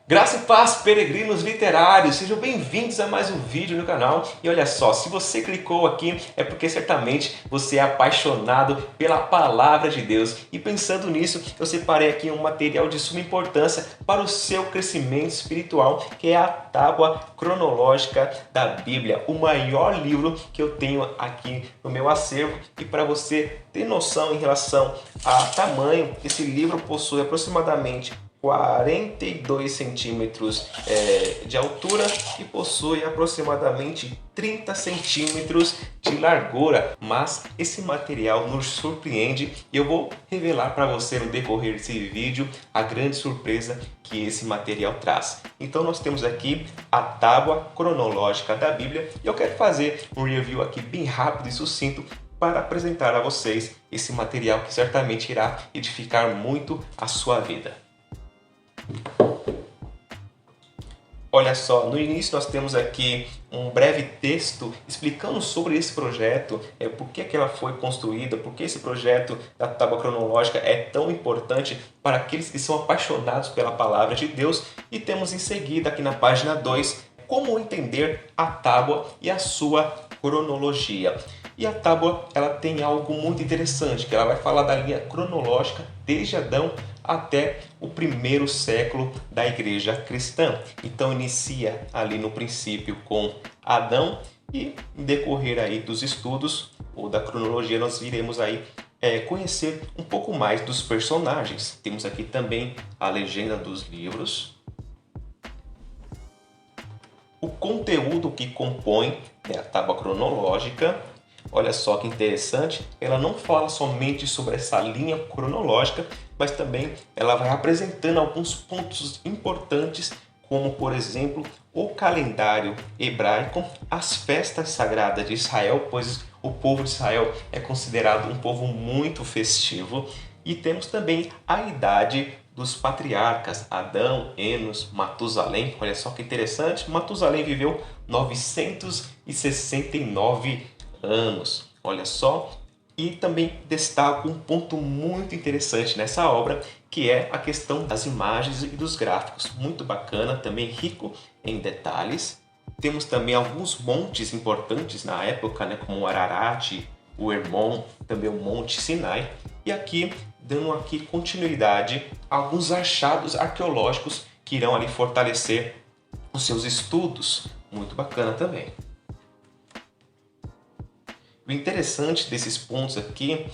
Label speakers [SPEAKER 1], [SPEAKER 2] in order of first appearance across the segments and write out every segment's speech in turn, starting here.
[SPEAKER 1] Graça e paz, peregrinos literários, sejam bem-vindos a mais um vídeo no canal. E olha só, se você clicou aqui é porque certamente você é apaixonado pela palavra de Deus. E pensando nisso, eu separei aqui um material de suma importância para o seu crescimento espiritual, que é a Tábua Cronológica da Bíblia, o maior livro que eu tenho aqui no meu acervo. E para você ter noção em relação a tamanho, esse livro possui aproximadamente 42 centímetros de altura e possui aproximadamente 30 centímetros de largura. Mas esse material nos surpreende e eu vou revelar para você no decorrer desse vídeo a grande surpresa que esse material traz. Então nós temos aqui a Tábua Cronológica da Bíblia e eu quero fazer um review aqui bem rápido e sucinto para apresentar a vocês esse material que certamente irá edificar muito a sua vida. Olha só, no início nós temos aqui um breve texto explicando sobre esse projeto, por que ela foi construída, por que esse projeto da Tábua Cronológica é tão importante para aqueles que são apaixonados pela palavra de Deus. E temos em seguida aqui na página 2, como entender a tábua e a sua cronologia. E a tábua ela tem algo muito interessante, que ela vai falar da linha cronológica desde Adão até o primeiro século da igreja cristã. Então inicia ali no princípio com Adão e em decorrer aí dos estudos ou da cronologia nós iremos aí conhecer um pouco mais dos personagens. Temos aqui também a legenda dos livros, o conteúdo que compõe a tábua cronológica. Olha só que interessante, ela não fala somente sobre essa linha cronológica, mas também ela vai apresentando alguns pontos importantes, como por exemplo o calendário hebraico, as festas sagradas de Israel, pois o povo de Israel é considerado um povo muito festivo. E temos também a idade dos patriarcas, Adão, Enos, Matusalém. Olha só que interessante, Matusalém viveu 969 anos, olha só. E também destaco um ponto muito interessante nessa obra, que é a questão das imagens e dos gráficos. Muito bacana, também rico em detalhes. Temos também alguns montes importantes na época, como o Ararat, o Hermon, também o Monte Sinai. E aqui, dando aqui continuidade a alguns achados arqueológicos que irão ali fortalecer os seus estudos. Muito bacana também. O interessante desses pontos aqui,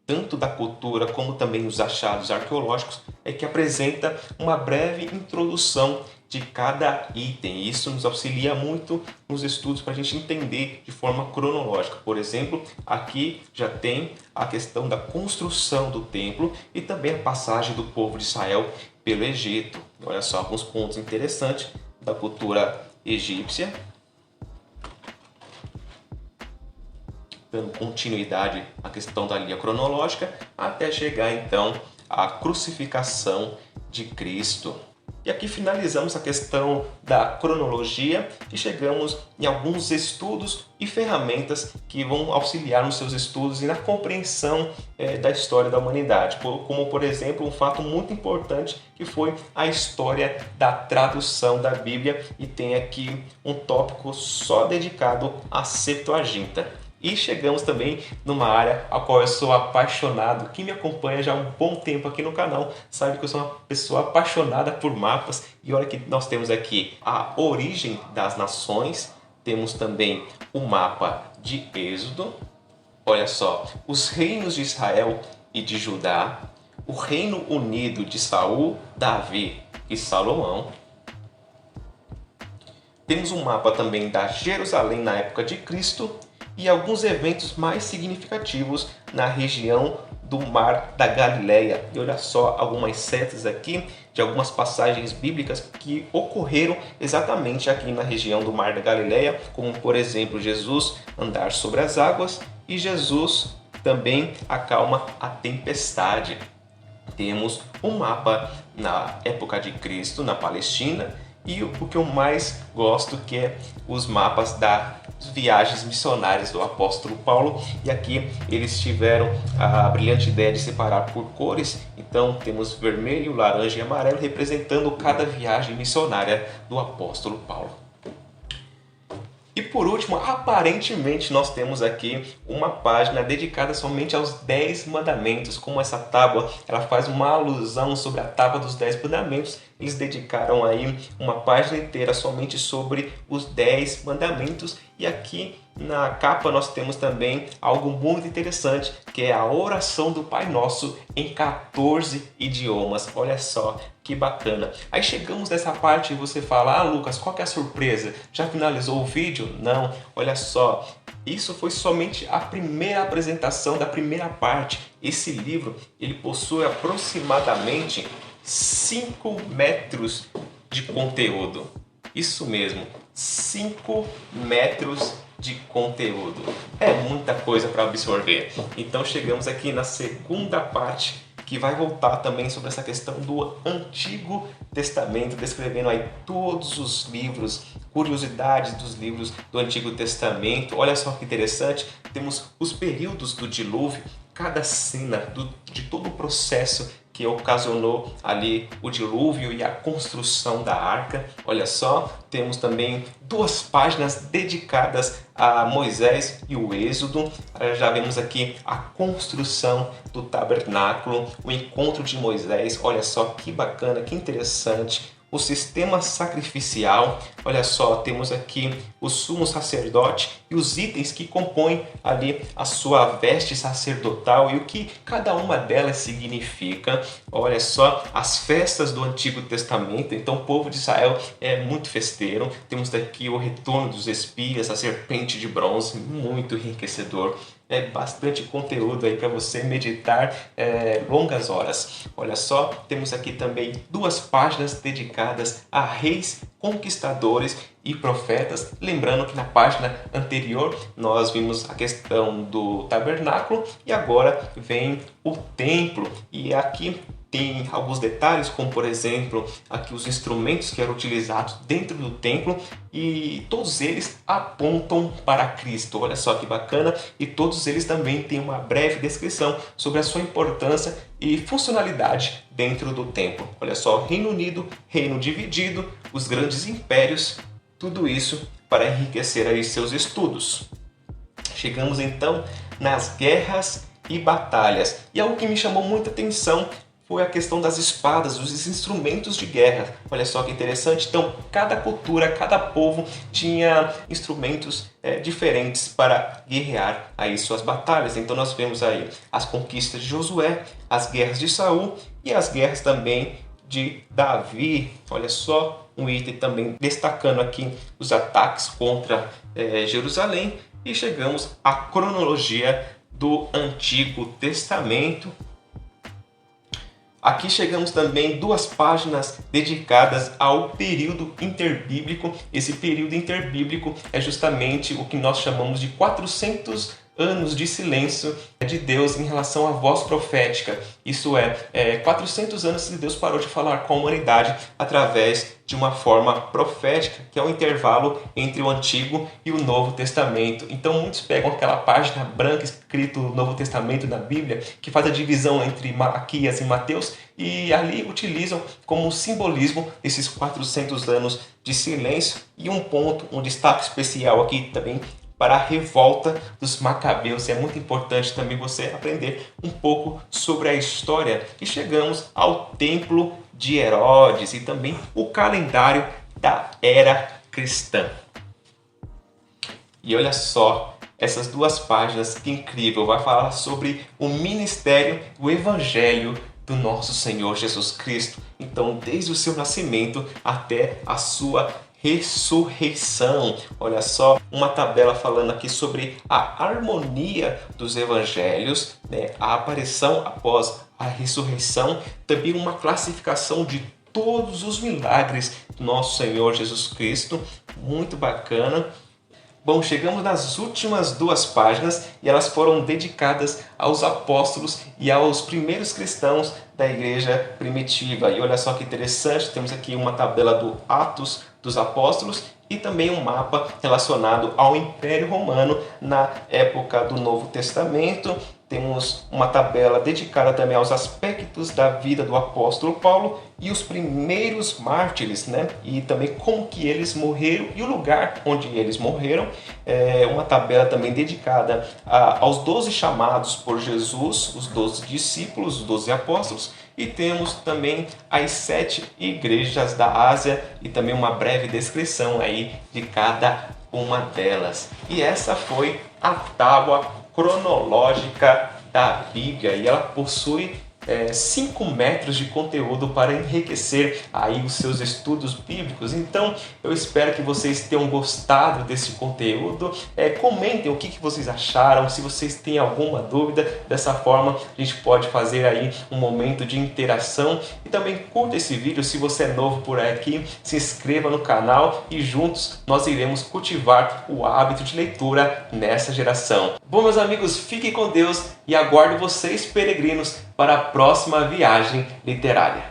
[SPEAKER 1] tanto da cultura como também os achados arqueológicos, é que apresenta uma breve introdução de cada item. Isso nos auxilia muito nos estudos para a gente entender de forma cronológica. Por exemplo, aqui já tem a questão da construção do templo e também a passagem do povo de Israel pelo Egito. Olha só alguns pontos interessantes da cultura egípcia, dando continuidade à questão da linha cronológica, até chegar então à crucificação de Cristo. E aqui finalizamos a questão da cronologia e chegamos em alguns estudos e ferramentas que vão auxiliar nos seus estudos e na compreensão da história da humanidade. Como, por exemplo, um fato muito importante que foi a história da tradução da Bíblia. E tem aqui um tópico só dedicado à Septuaginta. E chegamos também numa área a qual eu sou apaixonado. Quem me acompanha já há um bom tempo aqui no canal sabe que eu sou uma pessoa apaixonada por mapas. E olha que nós temos aqui a origem das nações. Temos também o mapa de Êxodo. Olha só, os reinos de Israel e de Judá. O reino unido de Saul, Davi e Salomão. Temos um mapa também da Jerusalém na época de Cristo. E alguns eventos mais significativos na região do Mar da Galileia. E olha só algumas setas aqui de algumas passagens bíblicas que ocorreram exatamente aqui na região do Mar da Galileia, como por exemplo Jesus andar sobre as águas e Jesus também acalma a tempestade. Temos um mapa na época de Cristo na Palestina e o que eu mais gosto, que é os mapas das viagens missionárias do apóstolo Paulo. E aqui eles tiveram a brilhante ideia de separar por cores. Então temos vermelho, laranja e amarelo representando cada viagem missionária do apóstolo Paulo. E por último, aparentemente nós temos aqui uma página dedicada somente aos 10 mandamentos. Como essa tábua ela faz uma alusão sobre a tábua dos 10 mandamentos, eles dedicaram aí uma página inteira somente sobre os 10 mandamentos. E aqui na capa nós temos também algo muito interessante, que é a oração do Pai Nosso em 14 idiomas. Olha só que bacana. Aí chegamos nessa parte e você fala: Lucas, qual que é a surpresa? Já finalizou o vídeo? Não, olha só. Isso foi somente a primeira apresentação da primeira parte. Esse livro ele possui aproximadamente 5 metros de conteúdo. Isso mesmo, 5 metros de conteúdo. É muita coisa para absorver. Então chegamos aqui na segunda parte, que vai voltar também sobre essa questão do Antigo Testamento, descrevendo aí todos os livros, curiosidades dos livros do Antigo Testamento. Olha só que interessante, temos os períodos do dilúvio, cada cena de todo o processo que ocasionou ali o dilúvio e a construção da arca. Olha só, temos também 2 páginas dedicadas a Moisés e o Êxodo. Já vemos aqui a construção do tabernáculo, o encontro de Moisés. Olha só que bacana, que interessante. O sistema sacrificial, olha só, temos aqui o sumo sacerdote e os itens que compõem ali a sua veste sacerdotal e o que cada uma delas significa. Olha só, as festas do Antigo Testamento. Então o povo de Israel é muito festeiro. Temos aqui o retorno dos espias, a serpente de bronze, muito enriquecedor. É bastante conteúdo aí para você meditar longas horas. Olha só, temos aqui também 2 páginas dedicadas a reis, conquistadores e profetas. Lembrando que na página anterior nós vimos a questão do tabernáculo e agora vem o templo. E aqui tem alguns detalhes, como por exemplo aqui os instrumentos que eram utilizados dentro do templo, e todos eles apontam para Cristo. Olha só que bacana, e todos eles também têm uma breve descrição sobre a sua importância e funcionalidade dentro do templo. Olha só, Reino Unido, reino dividido, os grandes impérios, tudo isso para enriquecer aí seus estudos. Chegamos então nas guerras e batalhas, e algo que me chamou muita atenção foi a questão das espadas, dos instrumentos de guerra. Olha só que interessante. Então, cada cultura, cada povo tinha instrumentos diferentes para guerrear aí suas batalhas. Então, nós vemos aí as conquistas de Josué, as guerras de Saul e as guerras também de Davi. Olha só, um item também destacando aqui os ataques contra Jerusalém. E chegamos à cronologia do Antigo Testamento. Aqui chegamos também 2 páginas dedicadas ao período interbíblico. Esse período interbíblico é justamente o que nós chamamos de 400 anos de silêncio de Deus em relação à voz profética. Isso 400 anos que Deus parou de falar com a humanidade através de uma forma profética, que é o intervalo entre o Antigo e o Novo Testamento. Então muitos pegam aquela página branca escrito Novo Testamento da Bíblia, que faz a divisão entre Malaquias e Mateus, e ali utilizam como simbolismo esses 400 anos de silêncio. E um destaque especial aqui também para a revolta dos Macabeus. É muito importante também você aprender um pouco sobre a história. E chegamos ao Templo de Herodes e também o calendário da era cristã. E olha só, essas 2 páginas, que incrível, vai falar sobre o ministério do Evangelho do nosso Senhor Jesus Cristo. Então, desde o seu nascimento até a sua ressurreição. Olha só, uma tabela falando aqui sobre a harmonia dos evangelhos, a aparição após a ressurreição, também uma classificação de todos os milagres do nosso Senhor Jesus Cristo, muito bacana. Bom, chegamos nas últimas 2 páginas e elas foram dedicadas aos apóstolos e aos primeiros cristãos da igreja primitiva. E olha só que interessante, temos aqui uma tabela do Atos dos Apóstolos e também um mapa relacionado ao Império Romano na época do Novo Testamento. Temos uma tabela dedicada também aos aspectos da vida do apóstolo Paulo e os primeiros mártires, né? E também como que eles morreram e o lugar onde eles morreram. Uma tabela também dedicada aos 12 chamados por Jesus, os 12 discípulos, os 12 apóstolos. E temos também as 7 igrejas da Ásia e também uma breve descrição aí de cada uma delas. E essa foi a tábua cronológica da Bíblia e ela possui 5 metros de conteúdo para enriquecer aí os seus estudos bíblicos. Então eu espero que vocês tenham gostado desse conteúdo. Comentem o que vocês acharam, se vocês têm alguma dúvida. Dessa forma a gente pode fazer aí um momento de interação. E também curta esse vídeo. Se você é novo por aqui, se inscreva no canal e juntos nós iremos cultivar o hábito de leitura nessa geração. Bom, meus amigos, fiquem com Deus e aguardo vocês, peregrinos, para a próxima viagem literária.